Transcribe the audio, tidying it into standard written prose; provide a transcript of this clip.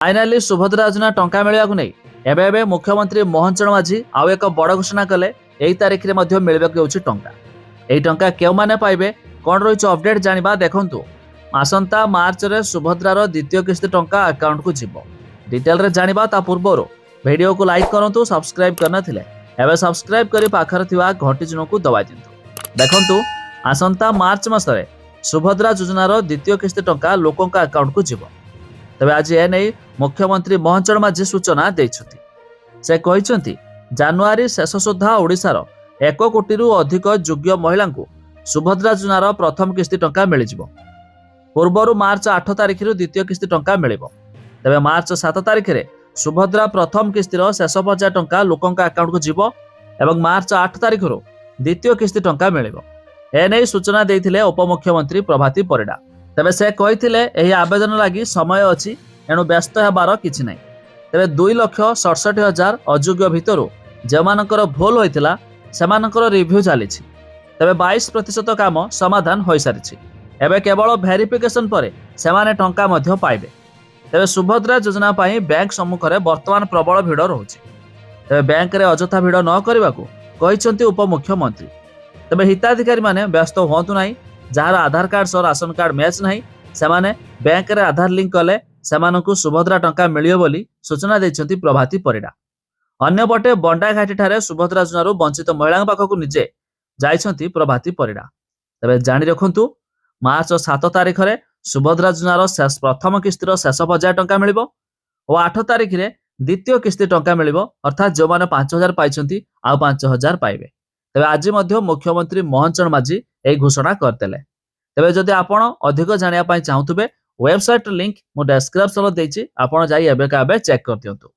Finally Subhadra योजना टंका मिलवाक नहीं एबे मुख्यमंत्री मोहन चरण माझी आउ एक बड़ घोषणा कले। यही तारिख में मिलवाक टंका यही टंका क्यों माने पाइबे कौन रही अपडेट जानिबा देखंतु। आसंता मार्च रे सुभद्रार द्वितीय किस्ती टंका अकाउंट को जीव डिटेल रे जानिबा ता पूर्व वीडियो को लाइक करंतु सब्सक्राइब करना थिले एबे सब्सक्राइब करी पाखर थिवा घंटी चिन्ह को दबाई दिंतु। देखंतु आसंता मार्च मासरे सुभद्रा योजनार द्वितीय किस्ती टंका लोकंक अकाउंट को जीव। तबे आज ए नहीं मुख्यमंत्री मोहन चरण माझी सूचना देइछथि। से कहिसंती जनवरी शेष सुधा ओडिशार 1 कोटी अधिक योग्य महिला को सुभद्रा योजनार प्रथम किस्ती टंका मिल जिवो। पूर्वर मार्च 8 तारिख द्वितीय किस्ती टंका मिलिबो। तबे मार्च 7 तारिख रे सुभद्रा प्रथम किस्तीर शेष पर्याय टंका लोकंक अकाउंट को जीवो एवं मार्च 8 तारिख द्वितीय किस्ती टंका मिलिबो। ए नहीं सूचना देइथिले उपमुख्यमंत्री प्रभाती परिडा। तबे से कहिथिले एही आवेदन लागि समय अछि एणु व्यस्त हेबार किछि नै। तबे 2,67,000 अयोग्य भितरु जेमानकर भूल होइतिला सेमानकर रिव्यू चलीछि। तबे 22% काम समाधान होई सारिछि। एबे केवल वेरिफिकेशन परे सेमाने टंका मध्य पाइबे। तबे सुभद्रा योजना पाई बैंक सम्मुखरे वर्तमान प्रबल भिड़ रहुछि। तबे बैंक रे अजथा भिड़ न करबाकू कहिसंती उपमुख्यमंत्री। तबे हिताधिकारी माने व्यस्त होंतु नाही। जार आधार कार्ड सह राशन कार्ड मैच नहीं सेमाने बैंक रे आधार लिंक कले सेमानकु सुभद्रा टंका मिलियो बोली सूचना दैछंती प्रभाती परिडा। अन्यपटे बंडाघाटी ठारे सुभद्रा योजनारू वंचित महिला पाखकु निजे जाइछंती प्रभाती परिडा। तबे जानि रखंतु मार्च 7 तारिख रे सुभद्रा योजनार प्रथम किस्तीर शेष पर्याय टंका मिलिबो और 8 तारिख रे द्वितीय किस्ती टंका मिलिबो। अर्थात जो माने 5,000 पाइछंती आ 5,000 पाइबे। तबे आज मध्य मुख्यमंत्री मोहन चरण माझी यही घोषणा करते। तेबे जदि आपण अधिक जानिया पाई चाहुतबे वेबसाइट लिंक मो डिस्क्रिप्शन देछि आपण जाई एबे का एबे चेक कर दियंतु।